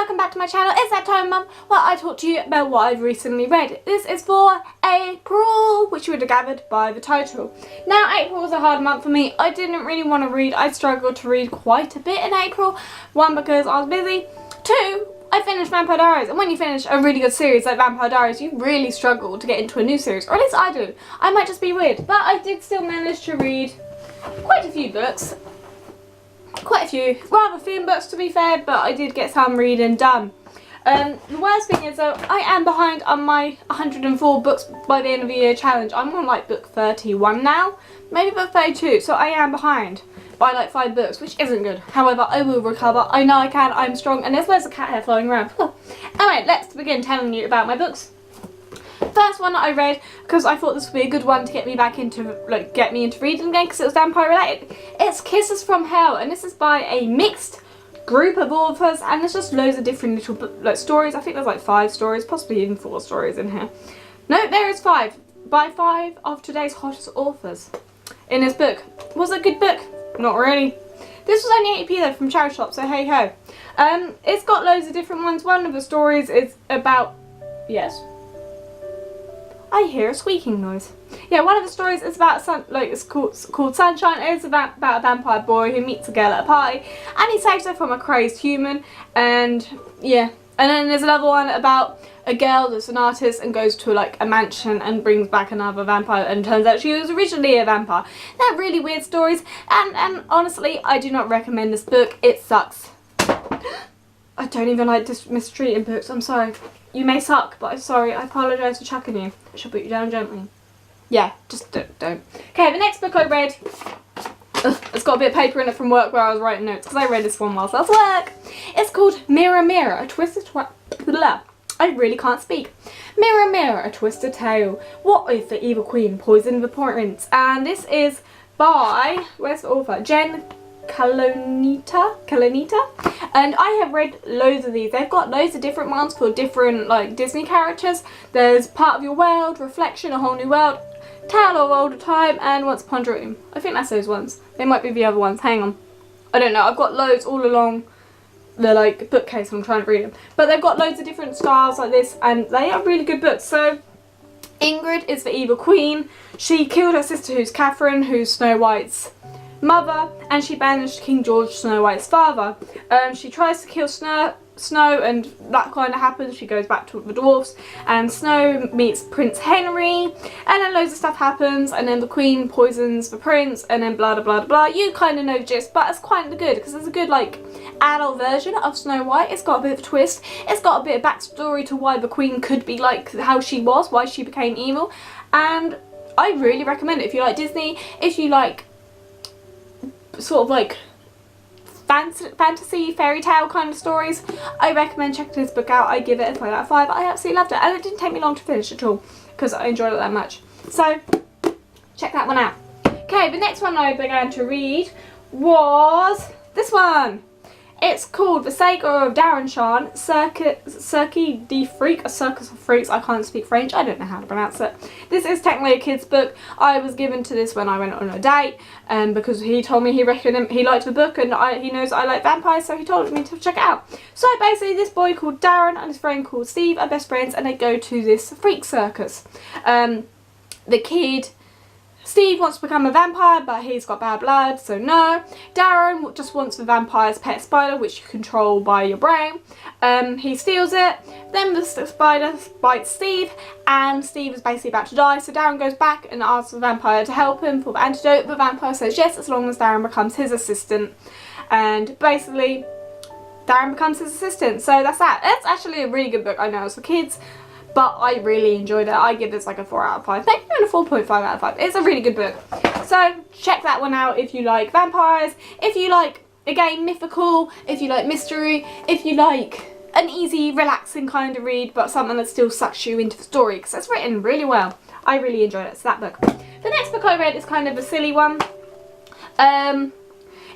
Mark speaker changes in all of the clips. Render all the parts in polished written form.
Speaker 1: welcome back to my channel. It's that time, Mum, where I talk to you about what I've recently read. This is for April, which you would have gathered by the title. Now, April was a hard month for me. I didn't really want to read. I struggled to read quite a bit in April. One, because I was busy. Two, I finished Vampire Diaries, and when you finish a really good series like Vampire Diaries, you really struggle to get into a new series, or at least I do. I might just be weird, but I did still manage to read quite a few books. Quite a few, rather thin books to be fair, but I did get some reading done. The worst thing is though, I am behind on my 104 books by the end of the year challenge. I'm on like book 31 now, maybe book 32, so I am behind by like 5 books, which isn't good. However, I will recover. I know I can, I'm strong, and there's loads of cat hair flying around. Anyway, let's begin telling you about my books. First one that I read, because I thought this would be a good one to get me back into, get me into reading again, because it was vampire related. It's Kisses from Hell, and this is by a mixed group of authors, and there's just loads of different little stories. I think there's like 5 stories, possibly even 4 stories in here. No, there is 5, by 5 of today's hottest authors in this book. Was it a good book? Not really. This was only 80p though from charity shop, so hey ho. It's got loads of different ones. One of the stories is about, yes, I hear a squeaking noise. Yeah, one of the stories is about it's called Sunshine. It's about a vampire boy who meets a girl at a party, and he saves her from a crazed human. And yeah, and then there's another one about a girl that's an artist and goes to like a mansion and brings back another vampire, and turns out she was originally a vampire. They're really weird stories, and honestly, I do not recommend this book. It sucks. I don't even like mistreating books. I'm sorry. You may suck, but I'm sorry. I apologise for chucking you. I shall put you down gently. Yeah, just don't. Okay, the next book I read, it's got a bit of paper in it from work where I was writing notes, because I read this one whilst I was at work. It's called Mirror Mirror, a Twisted blah. I really can't speak. Mirror Mirror, a Twisted Tale. What if the evil queen poisoned the prince? And this is by, where's the author? Jen Kalonita, and I have read loads of these. They've got loads of different ones for different like Disney characters. There's Part of Your World, Reflection, A Whole New World, Tale of Older Time, and Once Upon a Dream. I think that's those ones. They might be the other ones. Hang on, I don't know. I've got loads all along the like bookcase when I'm trying to read them, but they've got loads of different styles like this, and they are really good books. So Ingrid is the evil queen. She killed her sister, who's Catherine, who's Snow White's mother, and she banished King George, Snow White's father. She tries to kill Snow, and that kind of happens. She goes back to the dwarfs, and Snow meets Prince Henry, and then loads of stuff happens, and then the queen poisons the prince, and then blah blah blah blah. You kind of know the gist, but it's quite good because it's a good like adult version of Snow White. It's got a bit of a twist. It's got a bit of backstory to why the queen could be like how she was, why she became evil, and I really recommend it if you like Disney, if you like sort of like fantasy fairy tale kind of stories. I recommend checking this book out. I give it a 5 out of 5. I absolutely loved it, and it didn't take me long to finish at all because I enjoyed it that much. So check that one out. Okay, the next one I began to read was this one. It's called The Saga of Darenshan, Cirque de Freak, a Circus of Freaks. I can't speak French, I don't know how to pronounce it. This is technically a kid's book. I was given to this when I went on a date, because he told me he liked the book, and he knows I like vampires, so he told me to check it out. So basically this boy called Darren and his friend called Steve are best friends, and they go to this freak circus. Steve wants to become a vampire, but he's got bad blood, so no. Darren just wants the vampire's pet spider, which you control by your brain. He steals it, then the spider bites Steve, and Steve is basically about to die, so Darren goes back and asks the vampire to help him for the antidote. The vampire says yes, as long as Darren becomes his assistant, and basically Darren becomes his assistant. So that's that. It's actually a really good book. I know it's for kids, but I really enjoyed it. I give this like a 4 out of 5, maybe even a 4.5 out of 5. It's a really good book. So check that one out if you like vampires, if you like, again, mythical, if you like mystery, if you like an easy, relaxing kind of read, but something that still sucks you into the story, because it's written really well. I really enjoyed it. So that book. The next book I read is kind of a silly one.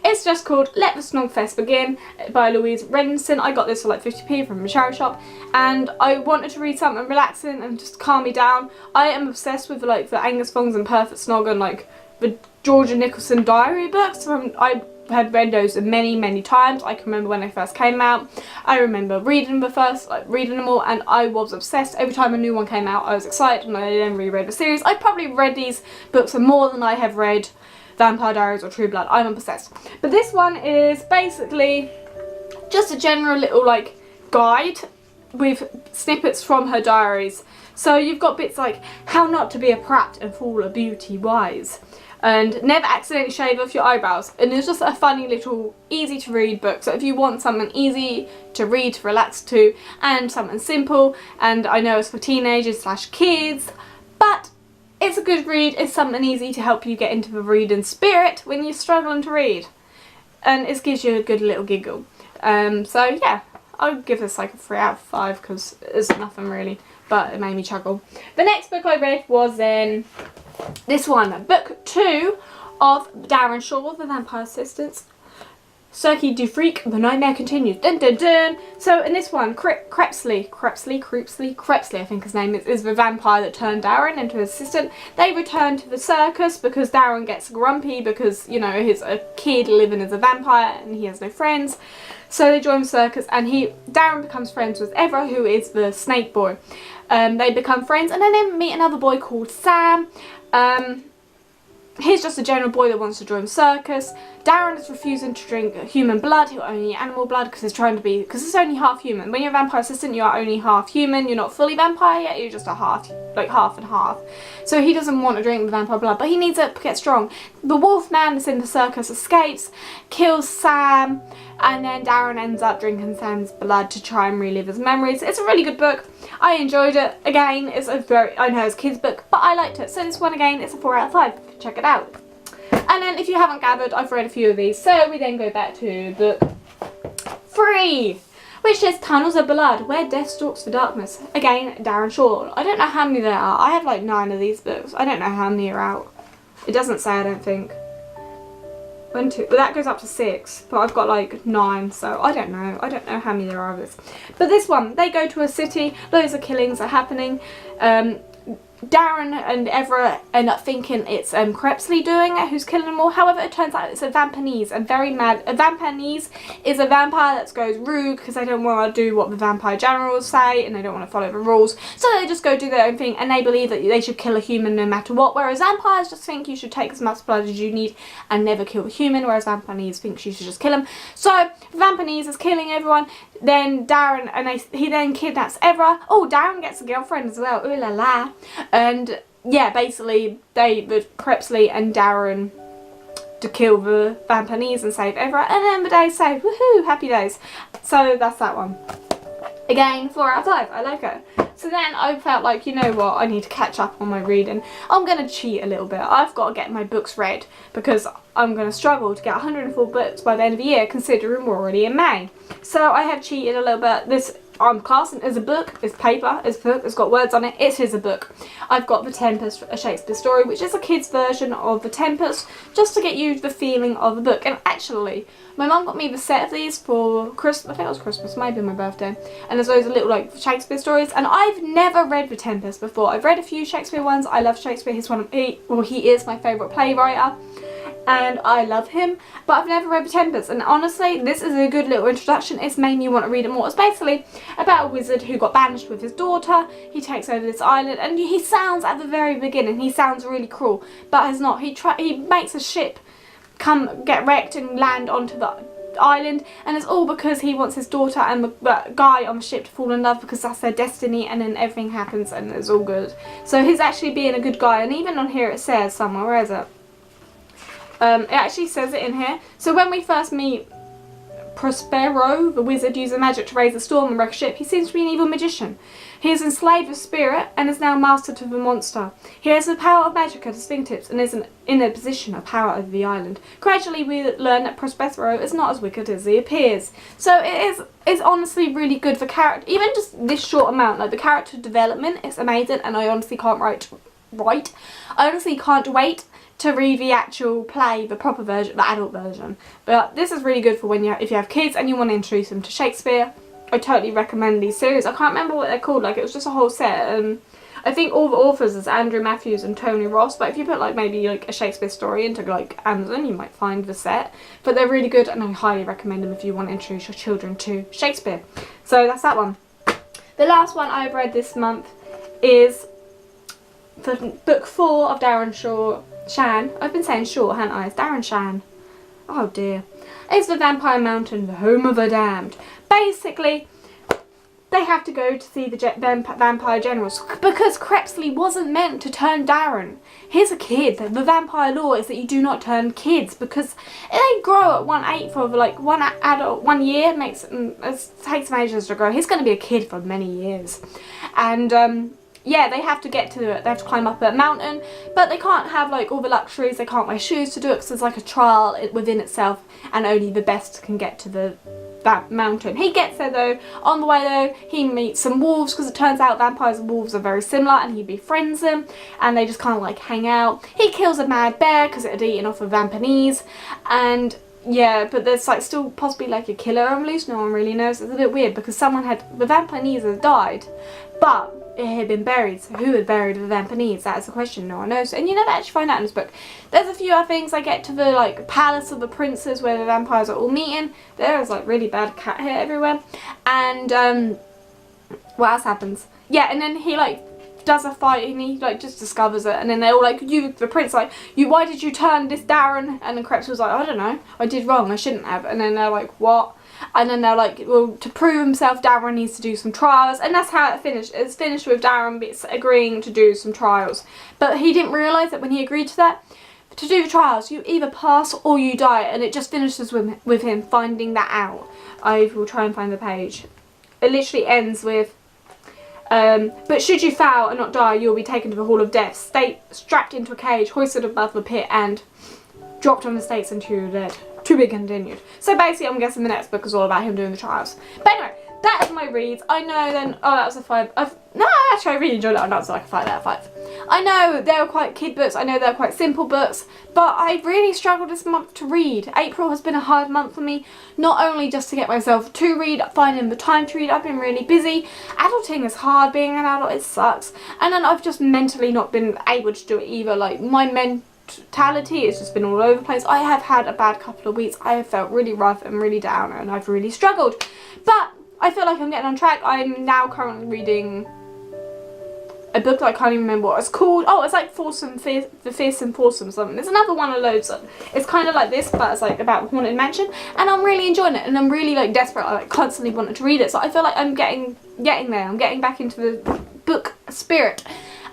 Speaker 1: It's just called Let the Snogfest Begin by Louise Renson. I got this for like 50p from a charity shop, and I wanted to read something relaxing and just calm me down. I am obsessed with like the Angus Thongs and Perfect Snog and like the Georgia Nicholson diary books. I had read those many times. I can remember when they first came out. I remember reading reading them all, and I was obsessed. Every time a new one came out I was excited, and I then reread the series. I probably read these books for more than I have read Vampire Diaries or True Blood. I'm obsessed. But this one is basically just a general little like guide with snippets from her diaries. So you've got bits like how not to be a prat and fall a beauty wise, and never accidentally shave off your eyebrows. And it's just a funny little easy to read book. So if you want something easy to read, to relax to, and something simple, and I know it's for teenagers / kids, but it's a good read. It's something easy to help you get into the reading spirit when you're struggling to read, and it gives you a good little giggle. So yeah, I'll give this like a 3 out of 5 because it's nothing really, but it made me chuckle. The next book I read was then this one, book 2 of Darren Shaw, The Vampire Assistants. Cirque du Freak, The Nightmare Continues. Dun dun dun. So in this one, Crepsley, I think his name is the vampire that turned Darren into his assistant. They return to the circus because Darren gets grumpy because, you know, he's a kid living as a vampire and he has no friends. So they join the circus, and Darren becomes friends with Evra, who is the snake boy. They become friends, and then they meet another boy called Sam. He's just a general boy that wants to join the circus. Darren is refusing to drink human blood. He'll only eat animal blood because it's only half human. When you're a vampire assistant, you are only half human. You're not fully vampire yet. You're just a half and half. So he doesn't want to drink the vampire blood, but he needs to get strong. The wolf man that's in the circus escapes, kills Sam, and then Darren ends up drinking Sam's blood to try and relive his memories. It's a really good book. I enjoyed it. Again, I know it's a kid's book, but I liked it. So this one again, it's a 4 out of 5. Check it out. And then if you haven't gathered, I've read a few of these. So we then go back to book 3, which is Tunnels of Blood, Where Death Stalks the Darkness. Again, Darren Shaw. I don't know how many there are. I have like 9 of these books. I don't know how many are out. It doesn't say, I don't think. 1, 2, well that goes up to 6, but I've got like 9, so I don't know how many there are of this. But this one, they go to a city, loads of killings are happening. Darren and Evra end up thinking it's Crepsley doing it, who's killing them all. However, it turns out it's a Vampanese, and very mad. A Vampanese is a vampire that goes rude because they don't want to do what the vampire generals say, and they don't want to follow the rules. So they just go do their own thing, and they believe that they should kill a human no matter what. Whereas vampires just think you should take as much blood as you need and never kill a human. Whereas Vampanese thinks you should just kill him. So Vampanese is killing everyone. Then Darren he then kidnaps Evra. Oh, Darren gets a girlfriend as well. Ooh la la. And yeah, basically Crepsley and Darren to kill the Vampanese and save Evra, and then the day's saved. Woohoo! Happy days. So that's that one. Again, 4 out of 5. I like it. So then I felt like, you know what, I need to catch up on my reading. I'm going to cheat a little bit. I've got to get my books read because I'm going to struggle to get 104 books by the end of the year, considering we're already in May. So I have cheated a little bit. This I'm classing as a book, it's paper, it's a book, it's got words on it, it is a book. I've got The Tempest, a Shakespeare story, which is a kid's version of The Tempest, just to get you the feeling of the book. And actually, my mum got me the set of these for Christmas, I think it was Christmas, maybe my birthday, and there's always a little like Shakespeare stories, and I've never read The Tempest before. I've read a few Shakespeare ones. I love Shakespeare, he is my favourite playwright, and I love him, but I've never read The Tempest, and honestly this is a good little introduction. It's made me want to read it more. It's basically about a wizard who got banished with his daughter. He takes over this island, and he sounds, at the very beginning, he sounds really cruel, but he's not. He makes a ship get wrecked and land onto the island, and it's all because he wants his daughter and the guy on the ship to fall in love because that's their destiny, and then everything happens and it's all good. So he's actually being a good guy, and even on here it says somewhere, where is it? It actually says it in here. So when we first meet Prospero, the wizard, uses magic to raise the storm and wreck a ship, he seems to be an evil magician. He has enslaved a spirit and is now master to the monster. He has the power of magic at his fingertips and is in a position of power over the island. Gradually we learn that Prospero is not as wicked as he appears. So it's honestly really good for character, even just this short amount, like the character development is amazing, and I honestly can't I honestly can't wait to read the actual play, the proper version, the adult version. But this is really good for if you have kids and you want to introduce them to Shakespeare. I totally recommend these series. I can't remember what they're called, like it was just a whole set. I think all the authors is Andrew Matthews and Tony Ross, but if you put like maybe like a Shakespeare story into like Amazon, you might find the set. But they're really good, and I highly recommend them if you want to introduce your children to Shakespeare. So that's that one. The last one I've read this month is the book 4 of Darren Shan. I've been saying Shaw, haven't I? It's Darren Shan. Oh dear. It's The Vampire Mountain, the Home of the Damned. Basically, they have to go to see the vampire generals because Crepsley wasn't meant to turn Darren. He's a kid. The vampire law is that you do not turn kids because they grow at 1/8 of like one adult 1 year. It takes some ages to grow. He's going to be a kid for many years, and yeah, they have to get to it. They have to climb up a mountain, but they can't have like all the luxuries. They can't wear shoes to do it because it's like a trial within itself, and only the best can get to that mountain. He gets there though. On the way though, he meets some wolves because it turns out vampires and wolves are very similar, and he befriends them, and they just kind of like hang out. He kills a mad bear because it had eaten off a Vampanese, and yeah, but there's like still possibly like a killer on loose. No one really knows. It's a bit weird because the Vampanese has died, but it had been buried. So who had buried the Vampanese? That is the question no one knows. And you never actually find out in this book. There's a few other things. I get to the like palace of the princes where the vampires are all meeting. There's like really bad cat hair everywhere. And what else happens? Yeah, and then he like does a fight and he like just discovers it, and then they're all like, the prince like, why did you turn this Darren? And then Krebs was like, I don't know, I did wrong, I shouldn't have. And then they're like, what? And then they're like, well, to prove himself, Darren needs to do some trials, and that's how it finished. It's finished with Darren agreeing to do some trials, but he didn't realise that when he agreed to that, to do the trials, you either pass or you die, and it just finishes with him finding that out. I will try and find the page. It literally ends with, but should you fail and not die, you'll be taken to the Hall of Death, strapped into a cage, hoisted above the pit, and dropped on the stakes until you're dead. To be continued. So basically, I'm guessing the next book is all about him doing the trials. But anyway, that is my reads. I know then, oh, that was a 5. No, actually, I really enjoyed it. I know it's like a 5 out of 5. I know they were quite kid books. I know they're quite simple books. But I really struggled this month to read. April has been a hard month for me. Not only just to get myself to read, finding the time to read. I've been really busy. Adulting is hard. Being an adult, it sucks. And then I've just mentally not been able to do it either. Like, my mentality has just been all over the place. I have had a bad couple of weeks. I have felt really rough and really down, and I've really struggled. But I feel like I'm getting on track. I'm now currently reading a book that I can't even remember what it's called. Oh, it's like The Fearsome Foursome something. There's another one of loads of, it's kind of like this, but it's like about Haunted Mansion, and I'm really enjoying it, and I'm really like desperate. I like constantly wanted to read it, so I feel like I'm getting there. I'm getting back into the book spirit.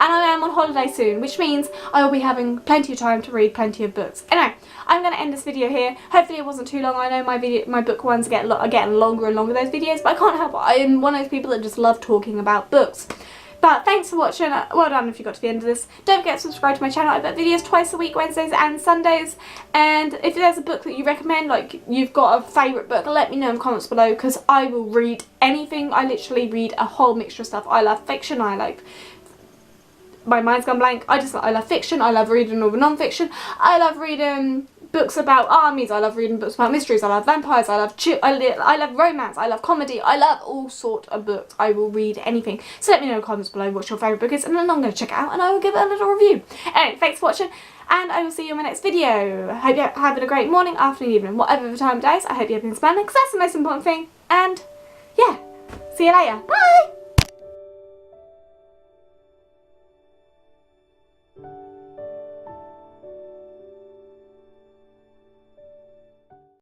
Speaker 1: And I am on holiday soon, which means I will be having plenty of time to read plenty of books. Anyway, I'm going to end this video here. Hopefully it wasn't too long. I know my book ones are getting longer and longer, those videos, but I can't help it. I am one of those people that just love talking about books. But thanks for watching. Well done if you got to the end of this. Don't forget to subscribe to my channel. I put videos twice a week, Wednesdays and Sundays. And if there's a book that you recommend, like you've got a favourite book, let me know in the comments below, because I will read anything. I literally read a whole mixture of stuff. I love fiction. My mind's gone blank. I love fiction. I love reading all the non-fiction. I love reading books about armies. I love reading books about mysteries. I love vampires. I love romance. I love comedy. I love all sorts of books. I will read anything. So let me know in the comments below what your favourite book is, and then I'm going to check it out and I will give it a little review. Anyway, thanks for watching, and I will see you in my next video. I hope you're having a great morning, afternoon, evening, whatever the time of day is. I hope you're having smiling, because that's the most important thing. And yeah, see you later. Bye!